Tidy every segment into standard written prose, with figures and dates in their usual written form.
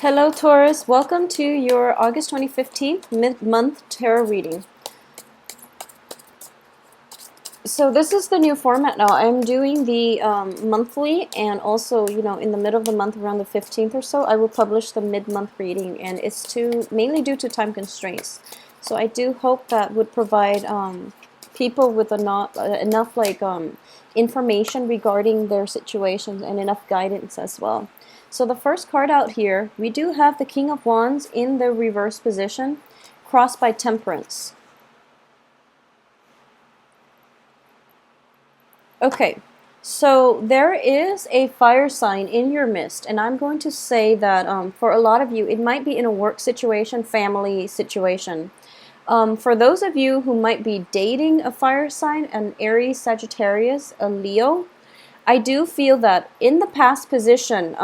Hello Taurus, welcome to your August 2015 mid-month tarot reading. So this is the new format now. I'm doing the monthly, and also, in the middle of the month, around the 15th or so, I will publish the mid-month reading, and it's mainly due to time constraints. So I do hope that would provide people with enough information regarding their situations and enough guidance as well. So the first card out here, we do have the King of Wands in the reverse position, crossed by Temperance. Okay, so there is a fire sign in your midst, and I'm going to say that for a lot of you, it might be in a work situation, family situation. For those of you who might be dating a fire sign, an Aries, Sagittarius, a Leo, I do feel that in the past position,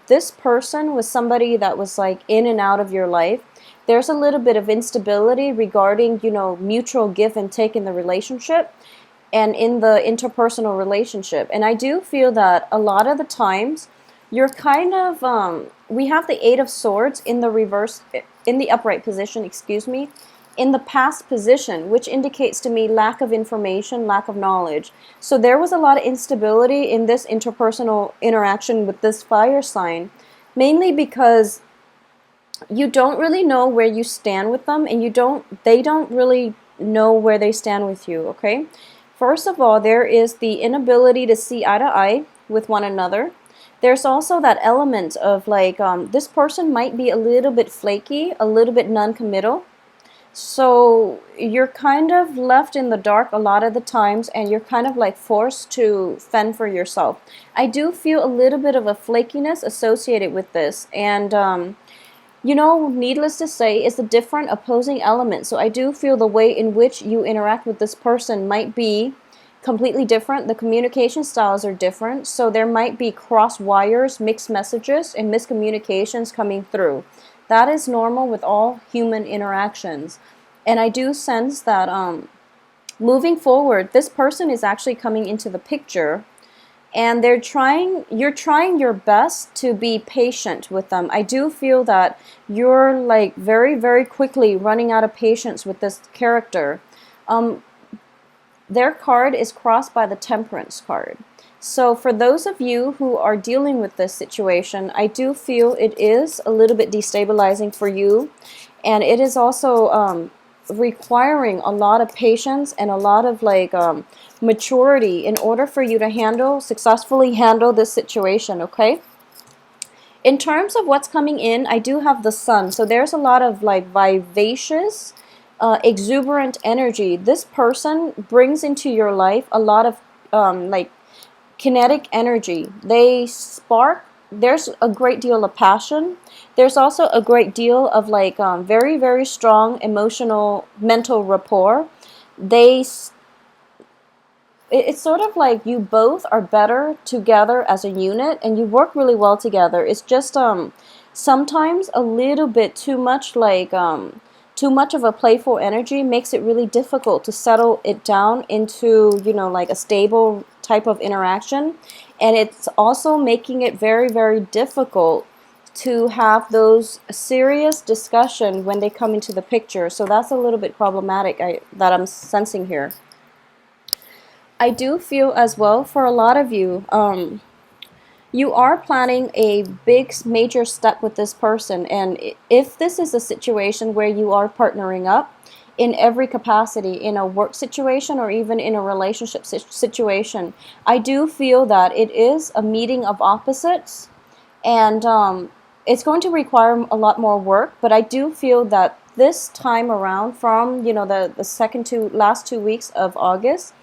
this person was somebody that was like in and out of your life. There's a little bit of instability regarding, mutual give and take in the relationship and in the interpersonal relationship. And I do feel that a lot of the times you're kind of, we have the Eight of Swords in the reverse, in the upright position, excuse me, in the past position, which indicates to me lack of information, lack of knowledge. So there was a lot of instability in this interpersonal interaction with this fire sign, mainly because you don't really know where you stand with them, and they don't really know where they stand with you, okay? First of all, there is the inability to see eye to eye with one another. There's also that element of this person might be a little bit flaky, a little bit non-committal. So you're kind of left in the dark a lot of the times, and you're kind of like forced to fend for yourself. I do feel a little bit of a flakiness associated with this, and needless to say, it's a different opposing element. So I do feel the way in which you interact with this person might be completely different. The communication styles are different, so there might be cross wires, mixed messages, and miscommunications coming through. That is normal with all human interactions. And I do sense that moving forward, this person is actually coming into the picture, and you're trying your best to be patient with them. I do feel that you're like very, very quickly running out of patience with this character. Their card is crossed by the Temperance card. So for those of you who are dealing with this situation, I do feel it is a little bit destabilizing for you, and it is also requiring a lot of patience and a lot of maturity in order for you to successfully handle this situation, okay? In terms of what's coming in, I do have the Sun, so there's a lot of vivacious, exuberant energy. This person brings into your life a lot of kinetic energy. They spark. There's a great deal of passion. There's also a great deal of very, very strong emotional, mental rapport. It's sort of like you both are better together as a unit, and you work really well together. It's just sometimes a little bit too much too much of a playful energy makes it really difficult to settle it down into a stable type of interaction, and it's also making it very, very difficult to have those serious discussion when they come into the picture. So that's a little bit problematic that I'm sensing here. I do feel as well for a lot of you, you are planning a big major step with this person, and if this is a situation where you are partnering up in every capacity, in a work situation or even in a relationship situation, I do feel that it is a meeting of opposites, and it's going to require a lot more work, but I do feel that this time around, from the last 2 weeks of August,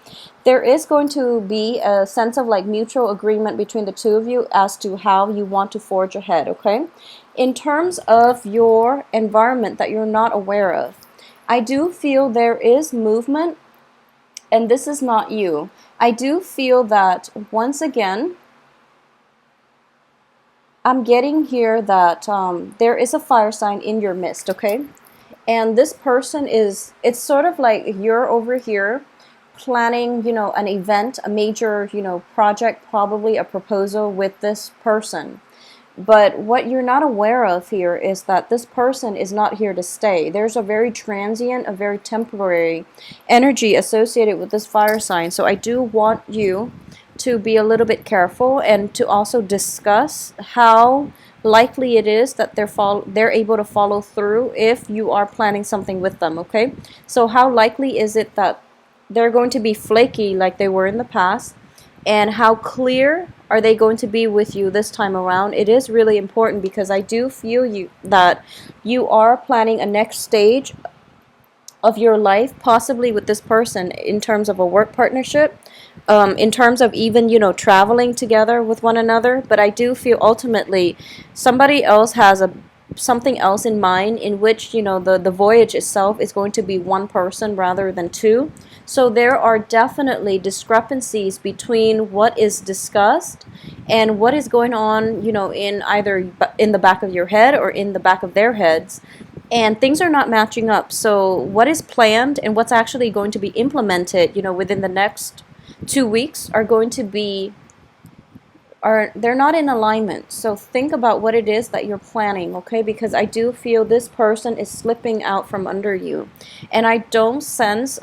there is going to be a sense of mutual agreement between the two of you as to how you want to forge ahead, okay? In terms of your environment that you're not aware of, I do feel there is movement, and this is not you. I do feel that, once again, I'm getting here that there is a fire sign in your midst, okay? And this person it's sort of like you're over here planning, an event, a major, project, probably a proposal with this person. But what you're not aware of here is that this person is not here to stay. There's a very transient, a very temporary energy associated with this fire sign. So I do want you to be a little bit careful and to also discuss how likely it is that they're able to follow through if you are planning something with them, okay? So how likely is it that they're going to be flaky like they were in the past, and how clear are they going to be with you this time around? It is really important because I do feel that you are planning a next stage of your life, possibly with this person, in terms of a work partnership, in terms of even, traveling together with one another. But I do feel ultimately somebody else has something else in mind, in which, the voyage itself is going to be one person rather than two. So there are definitely discrepancies between what is discussed and what is going on, in either in the back of your head or in the back of their heads. And things are not matching up. So what is planned and what's actually going to be implemented, within the next 2 weeks they're not in alignment. So think about what it is that you're planning, okay? Because I do feel this person is slipping out from under you. And I don't sense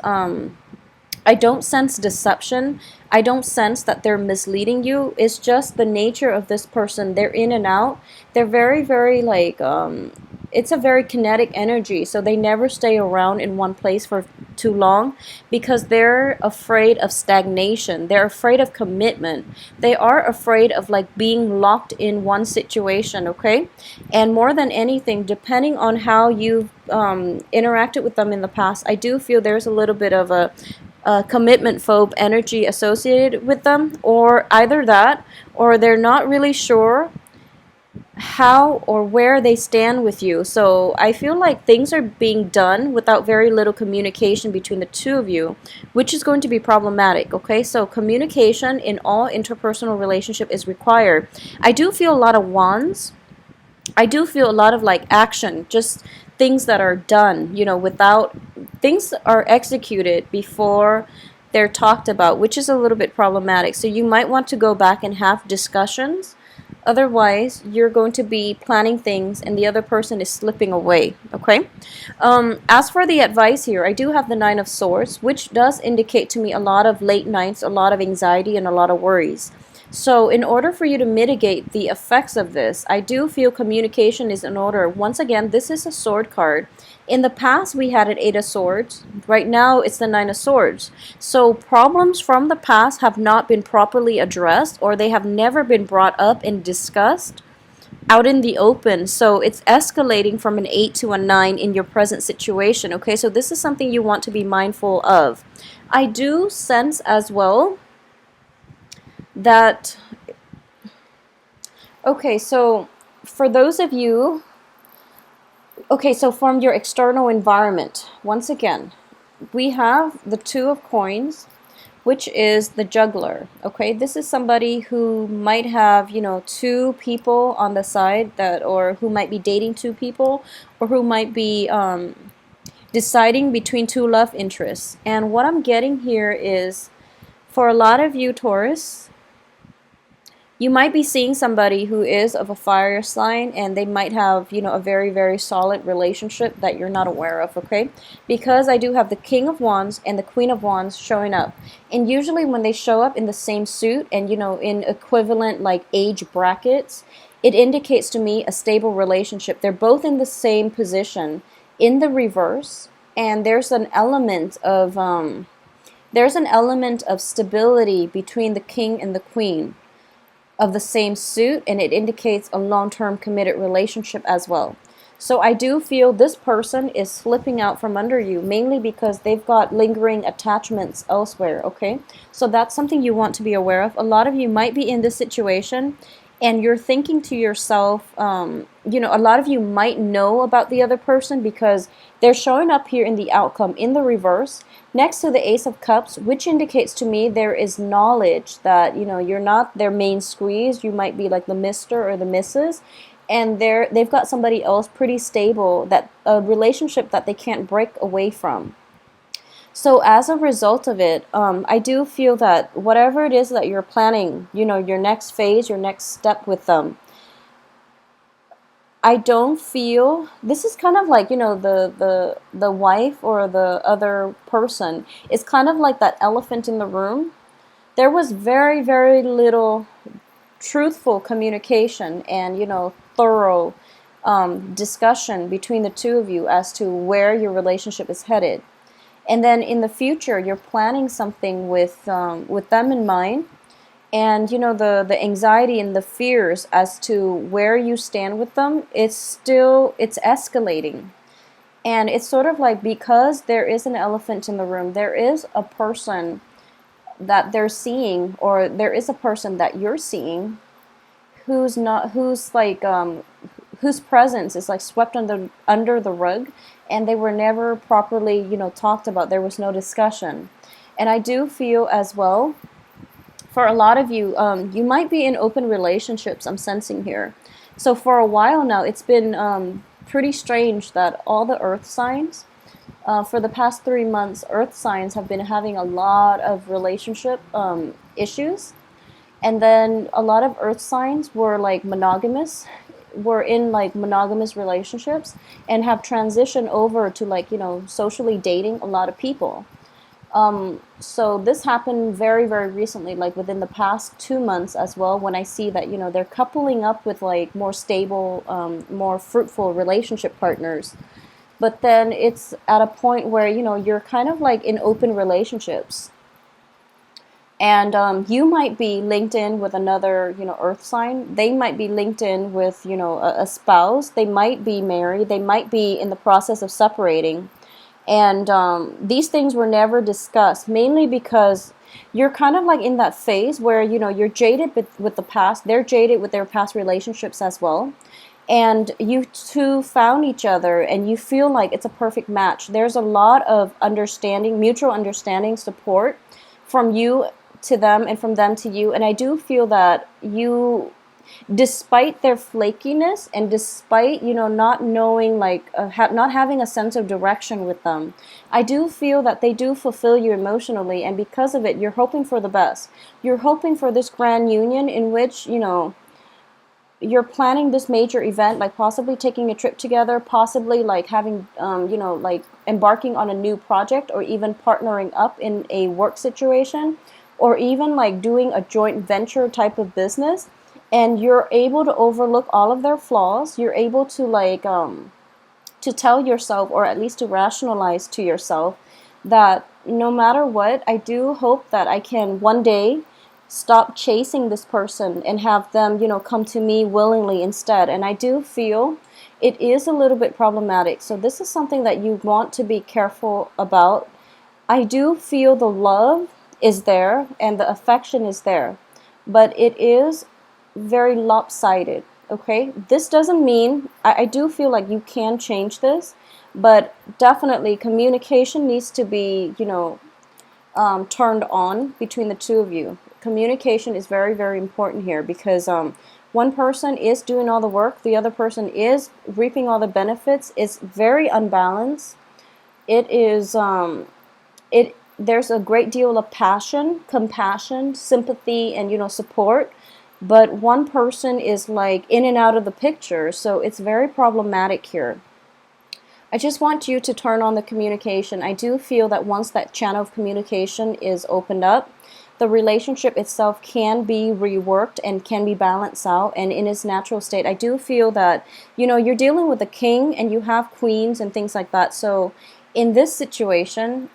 deception. I don't sense that they're misleading you. It's just the nature of this person. They're in and out. They're very, very it's a very kinetic energy. So they never stay around in one place for too long because they're afraid of stagnation. They're afraid of commitment. They are afraid of being locked in one situation, okay? And more than anything, depending on how you've interacted with them in the past, I do feel there's a little bit of a commitment phobe energy associated with them, or either that, or they're not really sure how or where they stand with you. So I feel like things are being done without very little communication between the two of you, which is going to be problematic, okay? So communication in all interpersonal relationship is required. I do feel a lot of wands. I do feel a lot of action, just things that are done, without things are executed before they're talked about, which is a little bit problematic. So you might want to go back and have discussions. Otherwise, you're going to be planning things and the other person is slipping away, okay? As for the advice here, I do have the Nine of Swords, which does indicate to me a lot of late nights, a lot of anxiety, and a lot of worries. So in order for you to mitigate the effects of this, I do feel communication is in order. Once again, this is a sword card. In the past, we had an Eight of Swords. Right now, it's the Nine of Swords. So problems from the past have not been properly addressed, or they have never been brought up and discussed out in the open. So it's escalating from an 8 to a 9 in your present situation. Okay, so this is something you want to be mindful of. I do sense as well that, okay, so for those of you, okay, so from your external environment, once again, we have the Two of Coins, which is the juggler, okay? This is somebody who might have, two people on the side or who might be dating two people, or who might be deciding between two love interests. And what I'm getting here is, for a lot of you, Taurus, you might be seeing somebody who is of a fire sign, and they might have, a very, very solid relationship that you're not aware of, okay? Because I do have the King of Wands and the Queen of Wands showing up. And usually when they show up in the same suit and, in equivalent age brackets, it indicates to me a stable relationship. They're both in the same position in the reverse, and there's an element of stability between the King and the Queen of the same suit, and it indicates a long-term committed relationship as well. So I do feel this person is slipping out from under you, mainly because they've got lingering attachments elsewhere, okay? So that's something you want to be aware of. A lot of you might be in this situation and you're thinking to yourself, a lot of you might know about the other person because they're showing up here in the outcome in the reverse next to the Ace of Cups, which indicates to me there is knowledge that, you're not their main squeeze. You might be like the Mr. or the Mrs. And they've got somebody else pretty stable, that a relationship that they can't break away from. So as a result of it, I do feel that whatever it is that you're planning, your next phase, your next step with them, I don't feel this is kind of like, the wife or the other person is kind of like that elephant in the room. There was very, very little truthful communication and, thorough discussion between the two of you as to where your relationship is headed. And then in the future, you're planning something with them in mind, and the anxiety and the fears as to where you stand with them, it's escalating. And it's sort of like, because there is an elephant in the room, there is a person that they're seeing, or there is a person that you're seeing who's not who's like whose presence is like swept under the rug, and they were never properly talked about. There was no discussion. And I do feel as well, for a lot of you, you might be in open relationships, I'm sensing here. So for a while now, it's been pretty strange that all the earth signs, for the past 3 months, earth signs have been having a lot of relationship issues. And then a lot of earth signs were like monogamous, were in like monogamous relationships, and have transitioned over to like, socially dating a lot of people. So this happened very, very recently, like within the past 2 months as well, when I see that, they're coupling up with like more stable, more fruitful relationship partners. But then it's at a point where, you're kind of like in open relationships. And you might be linked in with another, earth sign. They might be linked in with, a spouse. They might be married. They might be in the process of separating. And these things were never discussed, mainly because you're kind of like in that phase where, you're jaded with the past. They're jaded with their past relationships as well. And you two found each other and you feel like it's a perfect match. There's a lot of understanding, mutual understanding, support from you to them and from them to you. And I do feel that you, despite their flakiness and despite not knowing like not having a sense of direction with them, I do feel that they do fulfill you emotionally, and because of it, you're hoping for the best. You're hoping for this grand union in which you're planning this major event, like possibly taking a trip together, possibly like having like embarking on a new project, or even partnering up in a work situation, or even like doing a joint venture type of business. And you're able to overlook all of their flaws. You're able to like to tell yourself, or at least to rationalize to yourself, that no matter what, I do hope that I can one day stop chasing this person and have them come to me willingly instead. And I do feel it is a little bit problematic, so this is something that you want to be careful about. I do feel the love is there and the affection is there, but it is very lopsided. Okay, this doesn't mean, I do feel like you can change this, but definitely communication needs to be turned on between the two of you. Communication is very, very important here, because one person is doing all the work, the other person is reaping all the benefits. It's very unbalanced. It is there's a great deal of passion, compassion, sympathy, and support, but one person is like in and out of the picture, so it's very problematic here. I just want you to turn on the communication. I do feel that once that channel of communication is opened up, the relationship itself can be reworked and can be balanced out and in its natural state. I do feel that, you're dealing with a king and you have queens and things like that. So in this situation,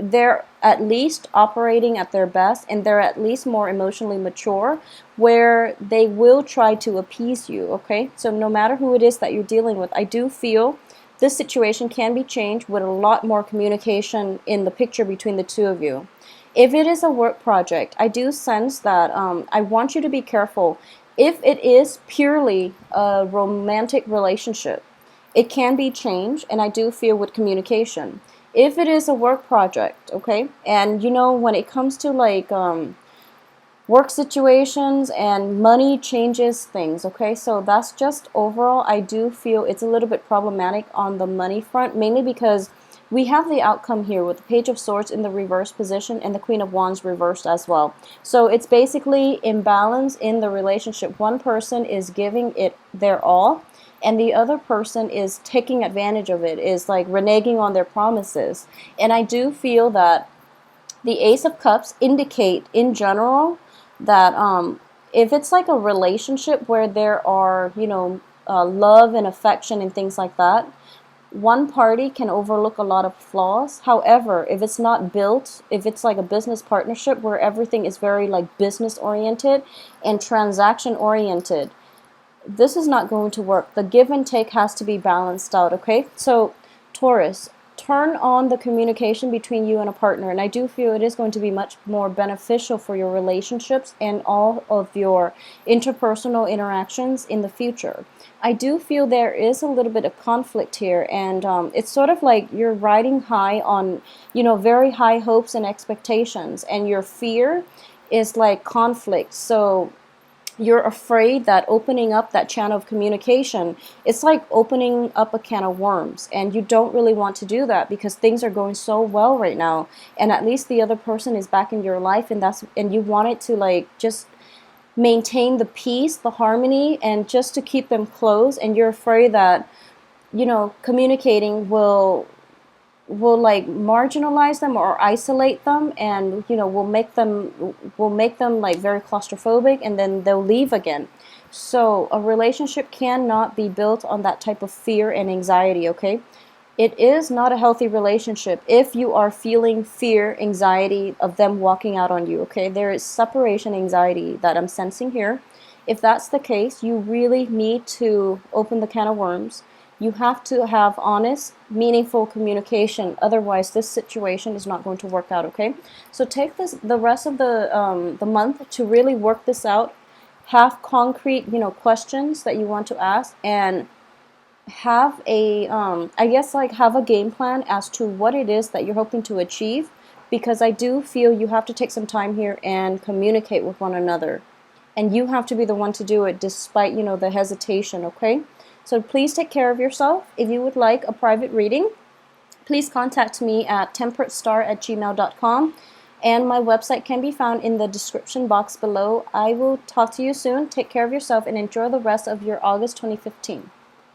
they're at least operating at their best, and they're at least more emotionally mature, where they will try to appease you, okay? So no matter who it is that you're dealing with, I do feel this situation can be changed with a lot more communication in the picture between the two of you. If it is a work project, I do sense that I want you to be careful. If it is purely a romantic relationship, it can be changed, and I do feel with communication. If it is a work project, okay, and when it comes to like work situations, and money changes things, okay, so that's just overall, I do feel it's a little bit problematic on the money front, mainly because We have the outcome here with the Page of Swords in the reverse position and the Queen of Wands reversed as well. So it's basically imbalance in the relationship. One person is giving it their all, and the other person is taking advantage of it, is like reneging on their promises. And I do feel that the Ace of Cups indicate in general that if it's like a relationship where there are, love and affection and things like that, one party can overlook a lot of flaws. However, if it's not built, if it's like a business partnership where everything is very like business oriented and transaction oriented, this is not going to work. The give and take has to be balanced out, okay? So, Taurus, turn on the communication between you and a partner, and I do feel it is going to be much more beneficial for your relationships and all of your interpersonal interactions in the future. I do feel there is a little bit of conflict here, and it's sort of like you're riding high on, very high hopes and expectations, and your fear is like conflict. So you're afraid that opening up that channel of communication, it's like opening up a can of worms, and you don't really want to do that because things are going so well right now, and at least the other person is back in your life, and you want it to like just maintain the peace, the harmony, and just to keep them close, and you're afraid that communicating will like marginalize them or isolate them, and will make them like very claustrophobic, and then they'll leave again. So a relationship cannot be built on that type of fear and anxiety, okay? It is not a healthy relationship if you are feeling fear, anxiety of them walking out on you, okay? There is separation anxiety that I'm sensing here. If that's the case, you really need to open the can of worms. You have to have honest, meaningful communication. Otherwise, this situation is not going to work out, okay? So take the rest of the month to really work this out. Have concrete, questions that you want to ask, and have a, have a game plan as to what it is that you're hoping to achieve, because I do feel you have to take some time here and communicate with one another. And you have to be the one to do it despite, the hesitation, okay? So please take care of yourself. If you would like a private reading, please contact me at temperatestar@gmail.com, and my website can be found in the description box below. I will talk to you soon. Take care of yourself and enjoy the rest of your August 2015.